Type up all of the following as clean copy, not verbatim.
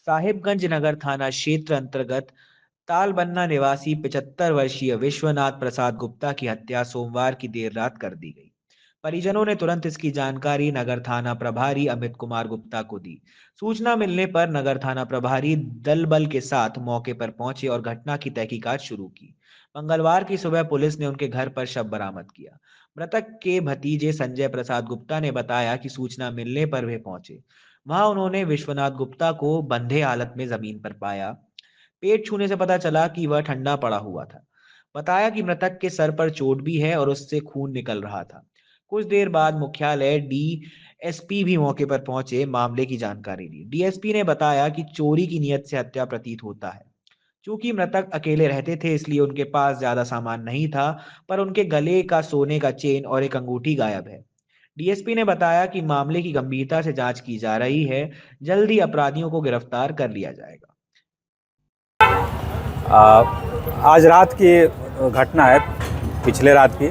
साहिबगंज नगर थाना क्षेत्र अंतर्गत तालबन्ना निवासी 75 वर्षीय विश्वनाथ प्रसाद गुप्ता की हत्या सोमवार की देर रात कर दी गई। परिजनों ने तुरंत इसकी जानकारी नगर थाना प्रभारी अमित कुमार गुप्ता को दी। सूचना मिलने पर नगर थाना प्रभारी दल बल के साथ मौके पर पहुंचे और घटना की तहकीकात शुरू की। मंगलवार की सुबह पुलिस ने उनके घर पर शव बरामद किया। मृतक के भतीजे संजय प्रसाद गुप्ता ने बताया कि सूचना मिलने पर वे पहुंचे। वहां उन्होंने विश्वनाथ गुप्ता को बंधे हालत में जमीन पर पाया। पेट छूने से पता चला कि वह ठंडा पड़ा हुआ था। बताया कि मृतक के सर पर चोट भी है और उससे खून निकल रहा था। कुछ देर बाद मुख्यालय डीएसपी भी मौके पर पहुंचे, मामले की जानकारी ली। डीएसपी ने बताया कि चोरी की नियत से हत्या प्रतीत होता है। चूंकि मृतक अकेले रहते थे इसलिए उनके पास ज्यादा सामान नहीं था, पर उनके गले का सोने का चेन और एक अंगूठी गायब है। डीएसपी ने बताया कि मामले की गंभीरता से जांच की जा रही है। जल्द ही अपराधियों को गिरफ्तार कर लिया जाएगा। आज रात की घटना है, पिछले रात की,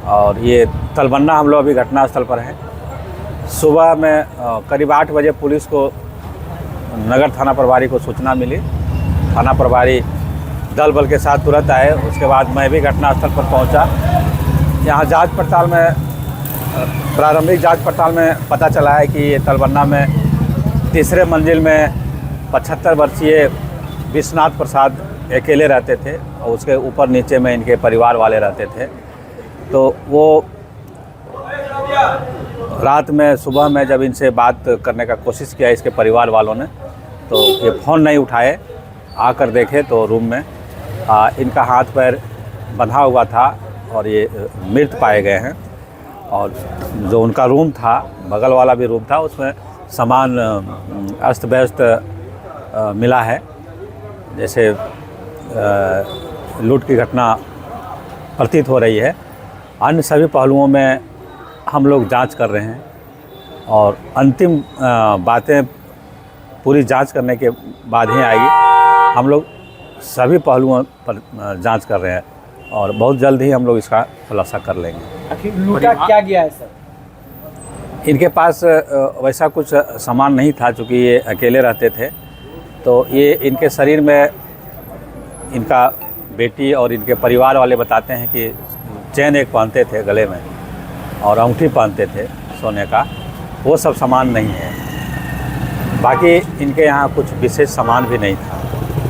और ये तलबन्ना हम लोग अभी घटनास्थल पर हैं। सुबह में करीब 8 बजे पुलिस को नगर थाना प्रभारी को सूचना मिली। थाना प्रभारी दल बल के साथ तुरंत आए। उसके बाद मैं भी घटनास्थल पर पहुंचा। यहाँ जांच पड़ताल में, प्रारंभिक जांच पड़ताल में पता चला है कि ये तलबन्ना में तीसरे मंजिल में 75 वर्षीय विश्वनाथ प्रसाद अकेले रहते थे और उसके ऊपर नीचे में इनके परिवार वाले रहते थे। तो वो रात में, सुबह में जब इनसे बात करने का कोशिश किया इसके परिवार वालों ने, तो ये फ़ोन नहीं उठाए। आकर देखे तो रूम में इनका हाथ पैर बंधा हुआ था और ये मृत पाए गए हैं। और जो उनका रूम था, बगल वाला भी रूम था, उसमें सामान अस्त व्यस्त मिला है, जैसे लूट की घटना प्रतीत हो रही है। अन्य सभी पहलुओं में हम लोग जांच कर रहे हैं और अंतिम बातें पूरी जांच करने के बाद ही आएगी। हम लोग सभी पहलुओं पर जांच कर रहे हैं और बहुत जल्द ही हम लोग इसका खुलासा कर लेंगे। आखिर लूटा क्या गया है सर? इनके पास वैसा कुछ सामान नहीं था, चूँकि ये अकेले रहते थे। तो ये इनके शरीर में, इनका बेटी और इनके परिवार वाले बताते हैं कि चेन एक पहनते थे गले में और अंगूठी पहनते थे सोने का, वो सब सामान नहीं है। बाकी इनके यहाँ कुछ विशेष सामान भी नहीं था।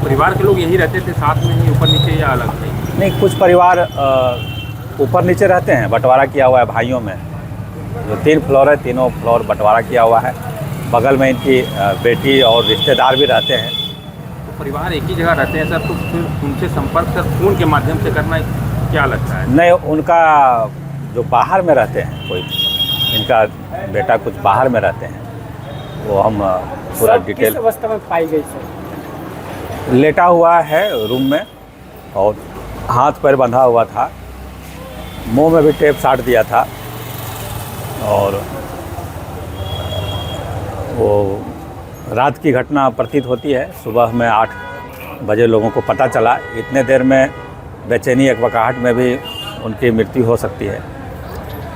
परिवार के लोग यही रहते थे साथ में ही, ऊपर नीचे या अलग थे? नहीं, कुछ परिवार ऊपर नीचे रहते हैं, बंटवारा किया हुआ है भाइयों में। जो 3 फ्लोर है, तीनों फ्लोर बंटवारा किया हुआ है। बगल में इनकी बेटी और रिश्तेदार भी रहते हैं। तो परिवार एक ही जगह रहते हैं सर, तो फिर उनसे संपर्क सर फ़ोन के माध्यम से करना क्या लगता है? नहीं, उनका जो बाहर में रहते हैं, कोई इनका बेटा कुछ बाहर में रहते हैं, वो हम पूरा डिटेल। किस अवस्था में पाई गई सर? लेटा हुआ है रूम में और हाथ पैर बंधा हुआ था, मुंह में भी टेप साट दिया था। और वो रात की घटना प्रतीत होती है। सुबह में 8 बजे लोगों को पता चला। इतने देर में बेचैनी एकबकाहट में भी उनकी मृत्यु हो सकती है।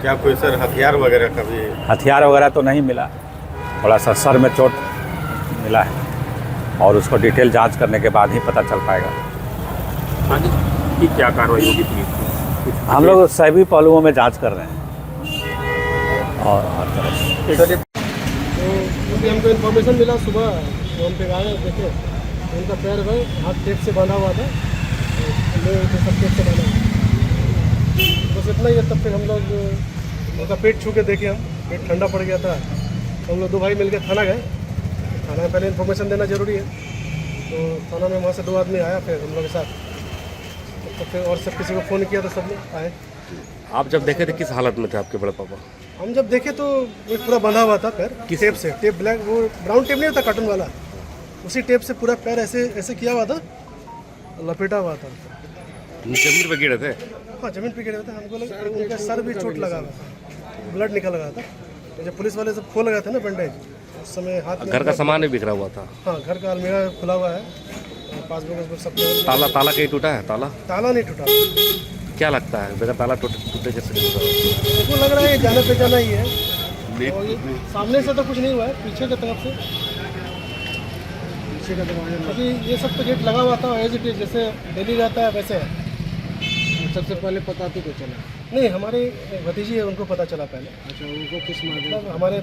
क्या कोई सर हथियार वगैरह का भी? हथियार वगैरह तो नहीं मिला, थोड़ा सा सर में चोट मिला है और उसको डिटेल जांच करने के बाद ही पता चल पाएगा। आगे की क्या कार्रवाई होगी पुलिस की? हम लोग सभी पहलुओं में जांच कर रहे हैं और हर तरह से। तो हमको इन्फॉर्मेशन मिला सुबह, तो हम पे आए, देखे उनका पैर भाई हाथ टेप से बांधा हुआ था, सब टेप से बांधा हुआ। बस इतना ही है। तब फिर हम लोग उनका पेट छू के देखे, हम पेट ठंडा पड़ गया था। हम लोग 2 भाई मिलकर थाना गए। थाना में पहले इन्फॉर्मेशन देना ज़रूरी है, तो थाना में वहाँ से 2 आदमी आया फिर हम लोग के साथ। तो फिर और सब किसी को फ़ोन किया तो सब लोग आए। आप जब देखे थे किस हालत में थे आपके बड़े पापा? हम जब देखे तो वो पूरा बंधा हुआ था पैर, टेप से। टेप ब्लैक, वो ब्राउन टेप नहीं था कार्टून वाला, उसी टेप से पूरा पैर ऐसे ऐसे किया हुआ था, लपेटा हुआ था। जमीन पे गिरे थे? हाँ, जमीन पे गिरे हुए थे। हमको लगा उनका सर भी चोट लगा हुआ था, ब्लड निकल रहा था। जब पुलिस वाले सब खोल गए थे ना बैंडेज, उस समय हाथ में घर का सामान भी बिखरा हुआ था? हाँ, घर का अलमीरा खुला हुआ है, पासबुक सब। ताला कहीं टूटा है? ताला नहीं टूटा। क्या लगता है, बगैर ताला टूटे कैसे? हमको लग रहा है जाना पहचाना ही है। और ये सामने से तो कुछ नहीं हुआ है, पीछे की तरफ से पीछे का दरवाजा, अभी ये सब तो गेट लगा हुआ था एज इट इज, जैसे डेली रहता है वैसे है। सबसे पहले पता तो चला नहीं, हमारे भतीजी है उनको पता चला पहले। अच्छा, उनको किस माध्यम, हमारे